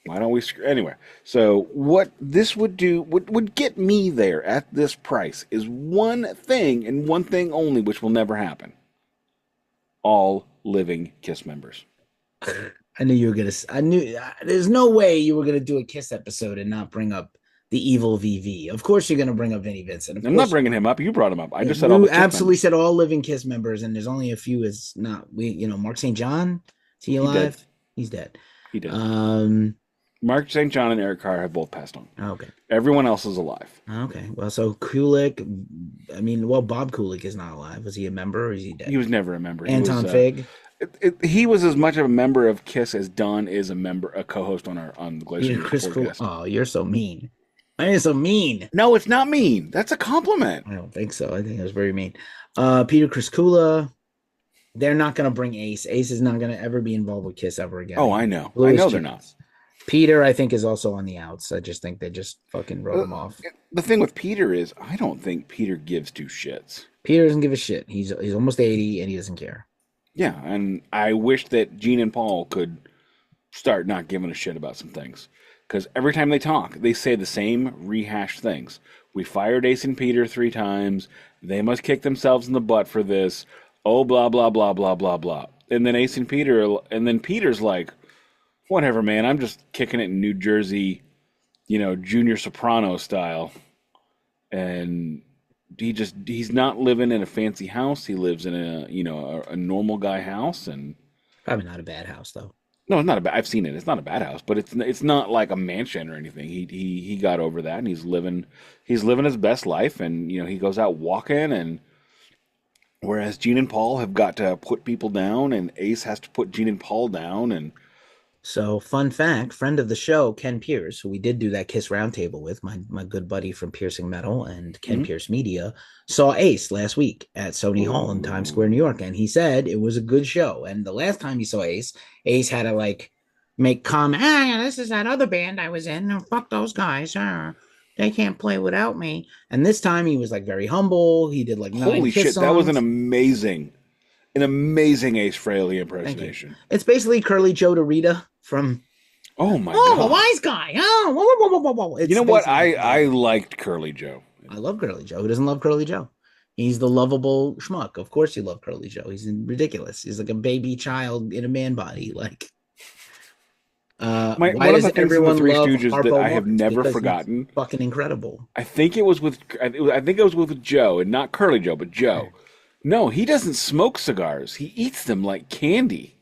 why don't we? Anyway, so what this would do, what would get me there at this price is one thing and one thing only, which will never happen. All living Kiss members. I knew you were gonna. I knew there's no way you were gonna do a Kiss episode and not bring up the evil VV. Of course, you're gonna bring up Vinnie Vincent. Of I'm not course, bringing him up. You brought him up. I just said all the you Kiss absolutely members. said all living Kiss members, and there's only a few is not. Mark St. John, is he He did. alive? He's dead. He did. Um. Mark St. John and Eric Carr have both passed on. Okay. Everyone else is alive. Okay. Well, so Kulik. I mean, well, Bob Kulik is not alive. Was he a member or is he He dead? was never a member. Anton Fig. He was as much of a member of Kiss as Don is a co-host on the Peter Glacially Chris Cool. podcast. Oh, you're so mean. I am so mean. No, it's not mean. That's a compliment. I don't think so. I think it was very mean. Peter Chris. They're not going to bring Ace. Ace is not going to ever be involved with Kiss ever again. Oh, I know. I Louis know they're not. Cheeks. Peter, I think, is also on the outs. I just think they just fucking wrote him off. The thing with Peter is, I don't think Peter gives two shits. Peter doesn't give a shit. He's almost 80 and he doesn't care. Yeah, and I wish that Gene and Paul could start not giving a shit about some things. Because every time they talk, they say the same rehashed things. We fired Ace and Peter 3 times. They must kick themselves in the butt for this. Oh, blah, blah, blah, blah, blah, blah. And then Peter's like, whatever, man. I'm just kicking it in New Jersey, Junior Soprano style. And he's not living in a fancy house. He lives in a normal guy house. And Probably not a bad house, though. no, it's not a bad. I've seen it. It's not a bad house, but it's not like a mansion or anything. He got over that, and he's living his best life, and he goes out walking, and whereas Gene and Paul have got to put people down, and Ace has to put Gene and Paul down, and So, fun fact, friend of the show, Ken Pierce, who we did do that Kiss Roundtable with, my good buddy from Piercing Metal and Ken Mhm. Pierce Media, saw Ace last week at Sony Hall in Times Square, New York, and he said it was a good show. And the last time he saw Ace, Ace had to like make comment, yeah, this is that other band I was in. Oh, fuck those guys. They can't play without me. And this time he was like very humble. He did like 9 holy Kiss shit, that was songs. an amazing Ace Frehley Thank you. impersonation. It's basically Curly Joe to Rita from Oh my the god! wise guy. Oh, whoa, whoa, whoa, whoa, whoa. It's You know what? basically I liked Curly Joe. I love Curly Joe. Who doesn't love Curly Joe? He's the lovable schmuck. Of course you love Curly Joe. He's ridiculous. He's like a baby child in a man body. Like, One why of does the things in the everyone Three love Stooges that Harpo I have Marx? never Because he's forgotten. fucking incredible. I think it was with Joe, and not Curly Joe, but Joe. No, he doesn't smoke cigars. He eats them like candy.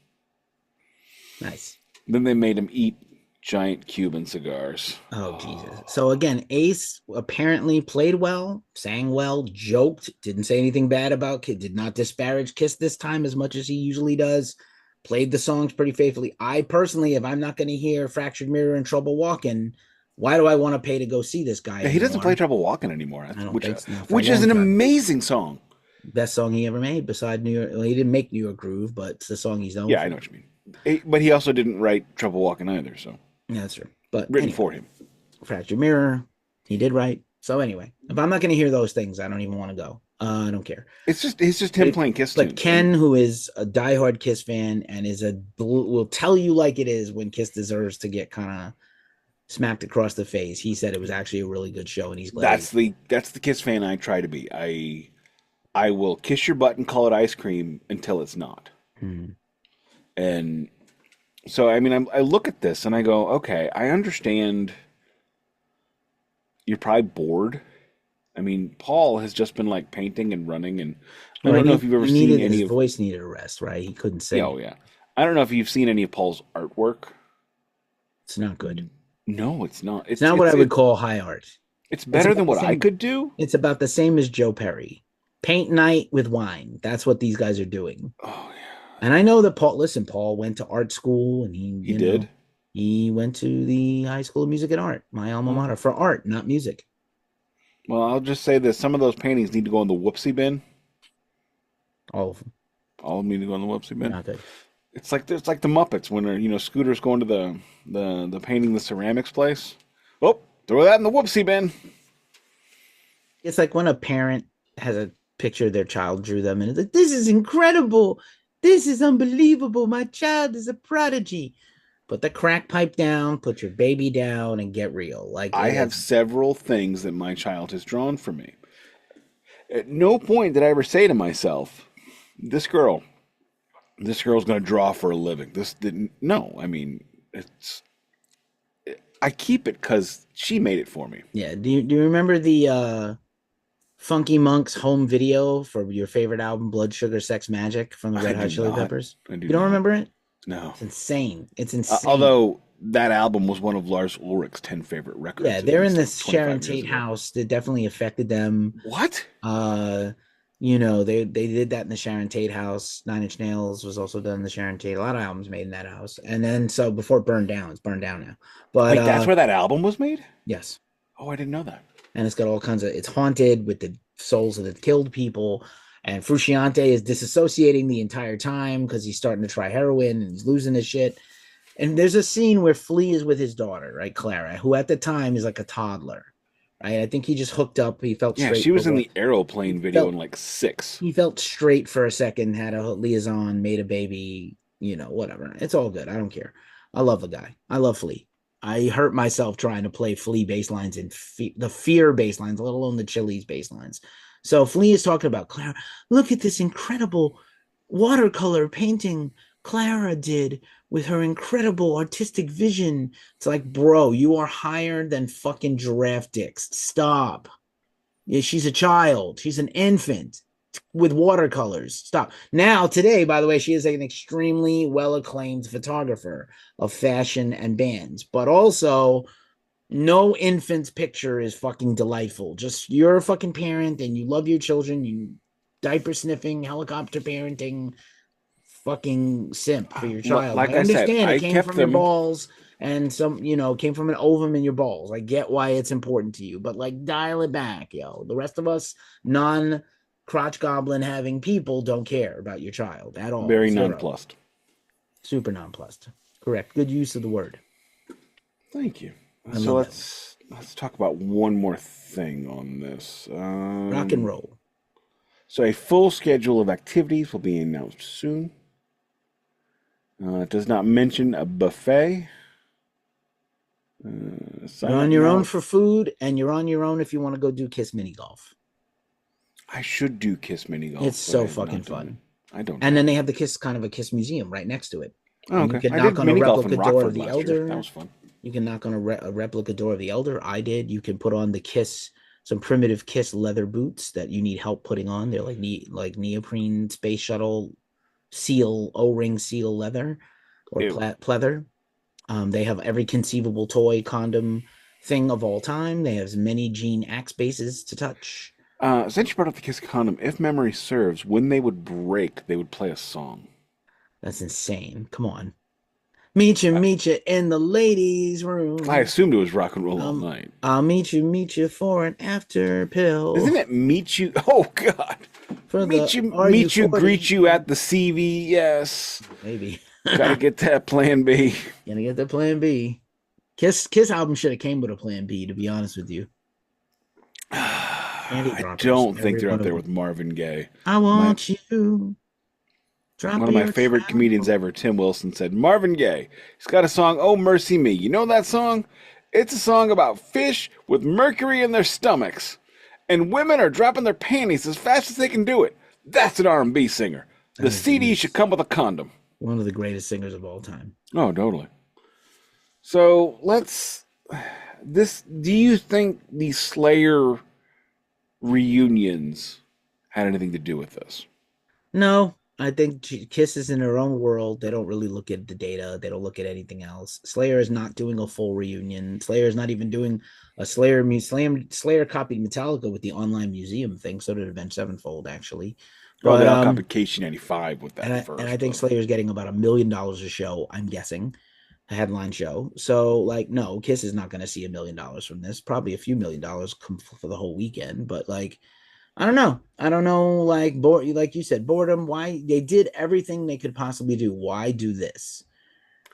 Nice. Then they made him eat giant Cuban cigars. Oh, Jesus. So again, Ace apparently played well, sang well, joked, didn't say anything bad about Kiss, did not disparage Kiss this time as much as he usually does, played the songs pretty faithfully. I personally, if I'm not going to hear Fractured Mirror and Trouble Walking, Why do I want to pay to go see this guy Yeah, he doesn't play anymore? Trouble Walking anymore, I don't which think so, for a which is long an time. amazing song. Best song he ever made, beside New York. Well, he didn't make New York Groove, but it's the song he's known Yeah, I for. know what you mean. But he also didn't write Trouble Walking either, so Yeah, that's true. But written anyway, for him. Fractured Mirror, he did right. So anyway, if I'm not going to hear those things, I don't even want to go. I don't care. It's just him But, playing Kiss but tunes, and Ken, who is a diehard Kiss fan and will tell you like it is when Kiss deserves to get kind of smacked across the face. He said it was actually a really good show, and he's glad he. that's the Kiss fan I try to be. I will kiss your butt and call it ice cream until it's not. Hmm. And so I mean I look at this and I go, okay, I understand you're probably bored. I mean, Paul has just been like painting and running, and I Well, don't know if you've ever he seen needed any his of. voice needed a rest, right? He couldn't Yeah, sing. oh yeah. I don't know if you've seen any of Paul's artwork. It's not good. No, it's not. It's not what I would call high art. It's It's better about than the what I same. could do. It's about the same as Joe Perry. Paint night with wine. That's what these guys are doing. Oh yeah, And I know that Paul. Listen, Paul went to art school, and he did. he went to the High School of Music and Art, my alma Well, mater, for art, not music. I'll just say this: some of those paintings need to go in the whoopsie bin. All of them. All of them need to go in the whoopsie They're bin. not good. It's like the Muppets when Scooter's going to the painting the ceramics place. Oh, throw that in the whoopsie bin. It's like when a parent has a picture their child drew them, and it's like, this is incredible. This is unbelievable. My child is a prodigy. Put the crack pipe down, put your baby down, and get real. Like I it have is. several things that my child has drawn for me. At no point did I ever say to myself, "This girl, this girl's going to draw for a living." This didn't. No, I mean, it's. I keep it because she made it for me. Yeah. Do you remember the Funky Monk's home video for your favorite album, Blood Sugar Sex Magic from the I Red do Hot Chili not. Peppers? I do You don't not. remember it? No. It's insane. It's insane. Although that album was one of Lars Ulrich's 10 favorite Yeah, records, at they're in least like this Sharon 25 years Tate ago. house that definitely affected them. What? Uh, they did that in the Sharon Tate house. Nine Inch Nails was also done in the Sharon Tate. A lot of albums made in that house. And then so before it burned down, it's burned down now. But Like that's where that album was made? yes. Oh, I didn't know that. And it's got all kinds of it's haunted with the souls of the killed people. And Frusciante is disassociating the entire time because he's starting to try heroin and he's losing his shit. And there's a scene where Flea is with his daughter, right, Clara, who at the time is like a toddler, right? I think he just hooked up. He felt Yeah, straight she for was in what the Aeroplane video in felt. like six. He felt straight for a second, had a liaison, made a baby, whatever. It's all good. I don't care. I love the guy. I love Flea. I hurt myself trying to play Flea bass lines and the Fear bass lines, let alone the Chili's bass lines. So Flea is talking about Clara. Look at this incredible watercolor painting Clara did with her incredible artistic vision. It's like, bro, you are higher than fucking giraffe dicks. Stop. Yeah, she's a child. She's an infant with watercolors. Stop. Now, today, by the way, she is an extremely well acclaimed photographer of fashion and bands, but also no infant's picture is fucking delightful. Just you're a fucking parent and you love your children, you diaper sniffing, helicopter parenting, fucking simp for your child. I Like I said, understand it I came kept from your them. balls and came from an ovum in your balls. I get why it's important to you, but like dial it back, yo. The rest of us non crotch goblin having people don't care about your child at all. Very Zero. nonplussed. Super nonplussed. Correct. Good use of the word. Thank you. I So love that word. let's talk about one more thing on this. Rock and roll. So a full schedule of activities will be announced soon. It does not mention a buffet. You're Sign up on your own now. for food, and you're on your own if you want to go do Kiss mini golf. I should do Kiss mini golf, It's but I so have fucking not done it. fun. I don't And have then they it. have the Kiss kind of a Kiss museum right next to it. Oh, And you okay. can I knock did on a mini golf in replica door of Rockford the last year. That was Elder. fun. You can knock on a replica door of the Elder. I did. You can put on the Kiss, some primitive Kiss leather boots that you need help putting on. They're like neoprene space shuttle seal O-ring seal leather or Ew. pleather. They have every conceivable toy condom thing of all time. They have as many Gene Axe bases to touch. Since you brought up the Kiss condom, if memory serves, when they would break, they would play a song. That's insane. Come on. Meet you in the ladies' I room. assumed it was Rock and Roll All Night. I'll meet you for an after Isn't pill it Meet You? Oh God, for the Are You Meet You, Greet 40? You at the CV. Yes, Maybe. got to get that Plan B. Gonna get the plan B. Kiss album should have came with a plan B, to be honest with you. Panty I droppers, don't think every they're one up of there them. with Marvin Gaye. I My want you. Drop One of my your favorite comedians trouble. ever, Tim Wilson, said Marvin Gaye. He's got a song, "Oh Mercy Me." You know that song? It's a song about fish with mercury in their stomachs, and women are dropping their panties as fast as they can do it. That's an R&B singer. The That CD should is come with a condom. one of the greatest singers of all time. Oh, totally. So let's. This. Do you think the Slayer reunions had anything to do with this? No, I think Kiss is in their own world. They don't really look at the data. They don't look at anything else. Slayer is not doing a full reunion. Slayer is not even doing a Slayer copied Metallica with the online museum thing. So did Avenged Sevenfold, actually. Oh, they But all copied KC95 with and that I first, think but Slayer's getting about $1 million a show. I'm guessing a headline show. So like, no, Kiss is not going to see $1 million from this. Probably a few $1 million come for the whole weekend. But like, I don't know. I don't know. Like you said, boredom. Why they did everything they could possibly do. Why do this?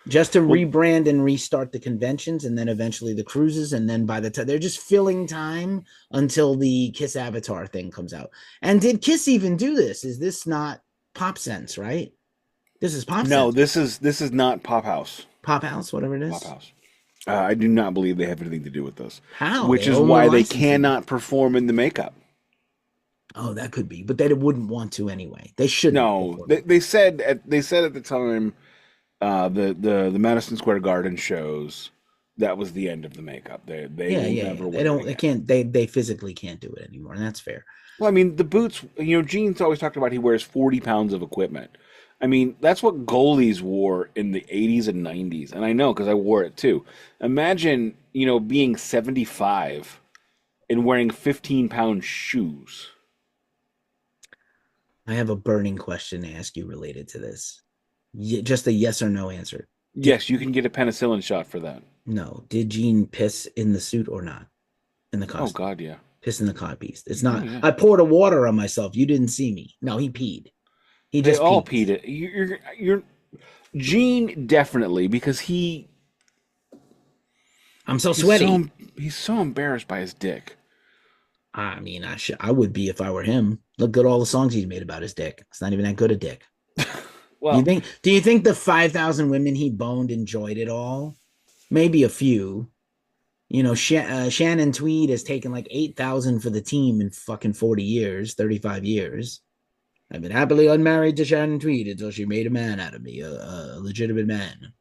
Just to well, rebrand and restart the conventions, and then eventually the cruises, and then by the time they're just filling time until the Kiss Avatar thing comes out. And did Kiss even do this? Is this not Pop Sense? Right? This is Pop no, Sense. this is not Pop House. Pop House, whatever it Pop is. House. I do not believe they have anything to do with this, How which they is own the why they licensing? cannot perform in the makeup. Oh, that could be, but they wouldn't want to anyway. They shouldn't No, perform it. they said at the time the Madison Square Garden shows that was the end of the makeup. They Yeah, will yeah, yeah. never They wear it don't. They again. can't. They physically can't do it anymore, and that's fair. Well, I mean, the boots, Gene's always talked about he wears 40 pounds of equipment. I mean, that's what goalies wore in the 80s and 90s. And I know because I wore it too. Imagine, being 75 and wearing 15-pound shoes. I have a burning question to ask you related to this. Just a yes or no answer. Did Yes, you can get a penicillin shot for that. no? Did Gene piss in the suit or not? In the Oh, costume? God, yeah. Piss in the codpiece. It's Oh, not. yeah. I poured a water on myself. You didn't see me. No, he peed. He They just all peed. peed it. Gene definitely because I'm so he's sweaty. he's so embarrassed by his dick. I mean, I would be if I were him. Look at all the songs he's made about his dick. It's not even that good a dick. Well, Do you think the 5,000 women he boned enjoyed it all? Maybe a few. Shannon Tweed has taken like 8,000 for the team in fucking 40 years, 35 years. I've been happily unmarried to Shannon Tweed until she made a man out of me, a legitimate man.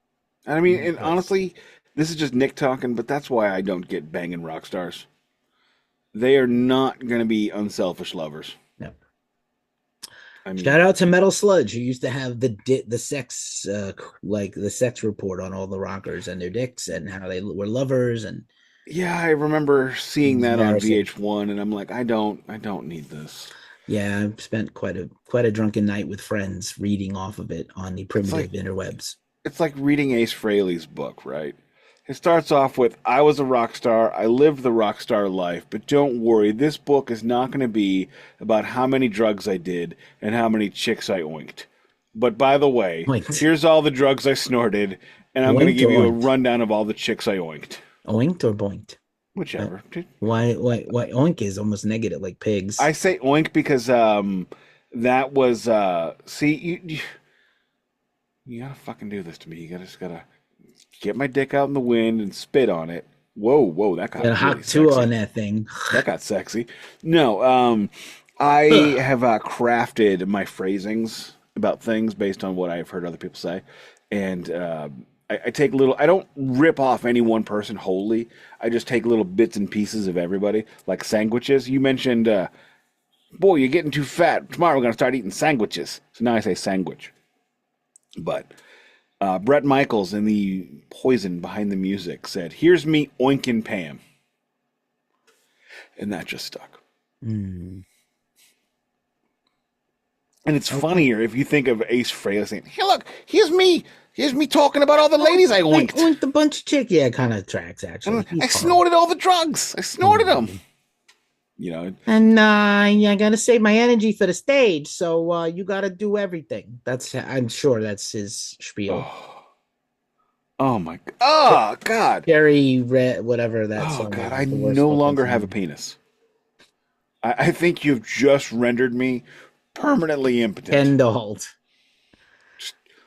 I mean, and honestly, this is just Nick talking, but that's why I don't get banging rock stars. They are not going to be unselfish lovers. No. I Shout mean, out to Metal Sludge, who used to have the sex like the sex report on all the rockers and their dicks and how they were lovers, and yeah, I remember it seeing was that on embarrassing. VH1, and I'm like, I don't need this. Yeah, I've spent quite a drunken night with friends reading off of it on the It's like primitive interwebs. it's like reading Ace Frehley's book, right? It starts off with, I was a rock star, I lived the rock star life, but don't worry, this book is not going to be about how many drugs I did and how many chicks I oinked. But by the way, Oinked, here's all the drugs I snorted, and I'm going to oinked give or you a oinked, rundown of all the chicks I oinked. oinked or boinked. Uh, Whichever. why oink is almost negative, like pigs. I say oink because that was see you gotta fucking do this to me. You gotta just gotta get my dick out in the wind and spit on it. Whoa, whoa, that got And a really hot two on sexy. that thing. That got sexy. No, I have crafted my phrasings about things based on what I've heard other people say, and I take little. I don't rip off any one person wholly. I just take little bits and pieces of everybody, like sandwiches. You mentioned, boy, you're getting too fat. Tomorrow we're gonna start eating sandwiches. So now I say sandwich. But Brett Michaels in the Poison Behind the Music said, "Here's me oinking Pam," and that just stuck. Mm, And it's okay. funnier if you think of Ace Frehley saying, "Hey, look, here's me. Here's me talking about all the ladies I I oinked. oinked a bunch of chick. Yeah, it kind of tracks actually. And He's I horrible. snorted all the drugs. I snorted them. Hilarious. You know, And I gotta save my energy for the stage, so you gotta do everything. I'm sure that's his spiel. oh, oh my, oh God, Jerry Red, whatever that oh song God, is, I the worst no fucking longer have a song. penis. I think you've just rendered me permanently impotent. Kendall.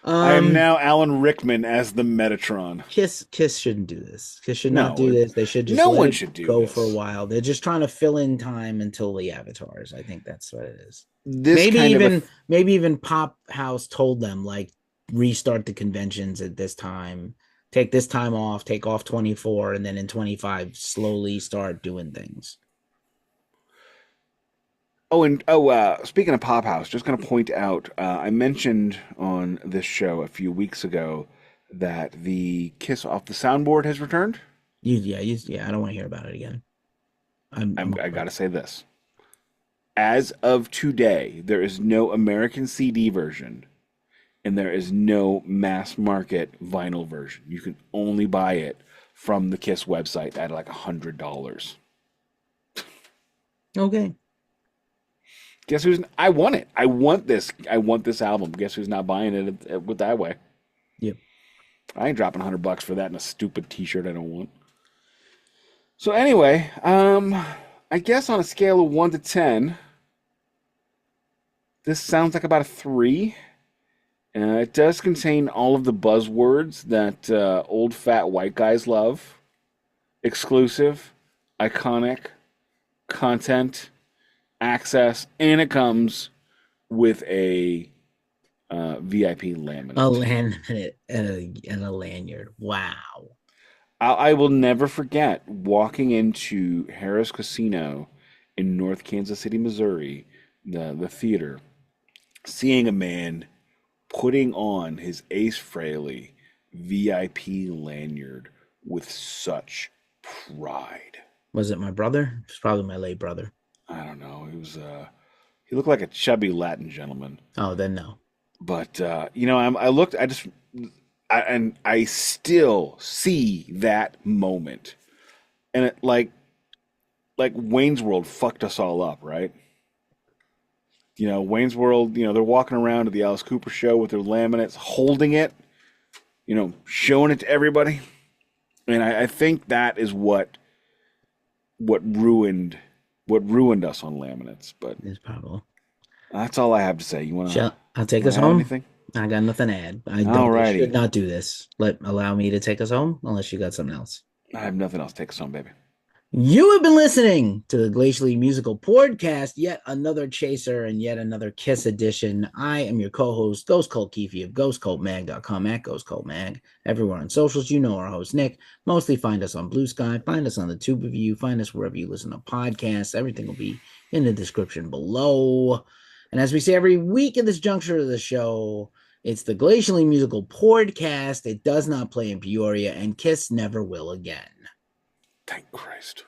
I am Um, now Alan Rickman as the Metatron. Kiss shouldn't do this. Kiss should not No, do this. They should just no let one it should do go for a this. while. They're just trying to fill in time until the avatars. I think that's what it is. This kind of a Maybe even Pop House told them like restart the conventions at this time. Take this time off, take off 24, and then in 25 slowly start doing things. speaking of Pop House, just going to point out, I mentioned on this show a few weeks ago that the Kiss Off the Soundboard has returned. Yeah, I don't want to hear about it again. I'm I over got it. to say this. As of today, there is no American CD version and there is no mass market vinyl version. You can only buy it from the Kiss website at like $100. Okay. Guess who's? I want it. I want this. I want this album. Guess who's not buying it with that way? Yep. I ain't dropping $100 for that and a stupid T-shirt I don't want. So anyway, I guess on a scale of 1 to 10, this sounds like about a 3. It does contain all of the buzzwords that old fat white guys love: exclusive, iconic, content, access, and it comes with a VIP A laminate. laminate and a lanyard. Wow. I will never forget walking into Harris Casino in North Kansas City, Missouri, the theater, seeing a man putting on his Ace Frehley VIP lanyard with such pride. Was it my brother? It's probably my late brother. I don't know. He looked like a chubby Latin gentleman. Oh, then no. But I looked. And I still see that moment, and it like Wayne's World fucked us all up, right? Wayne's World. They're walking around at the Alice Cooper show with their laminates, holding it, showing it to everybody, and I think that is what ruined us on laminates. But It's probable. that's all I have to say. I'll take us wanna add home. anything? I got nothing to add. They should Alrighty, not do this. Allow me to take us home unless you got something else. I have nothing else. Take us home, baby. You have been listening to the Glacially Musical Podcast, yet another chaser and yet another Kiss edition. I am your co-host, Ghost Cult Keefy of ghostcultmag.com at ghostcultmag. Everywhere on socials, you know our host, Nick. Mostly find us on Blue Sky, find us on the Tube Review, find us wherever you listen to podcasts. Everything will be in the description below. And as we say every week at this juncture of the show, it's the Glacially Musical Podcast. It does not play in Peoria, and Kiss never will again. Thank Christ.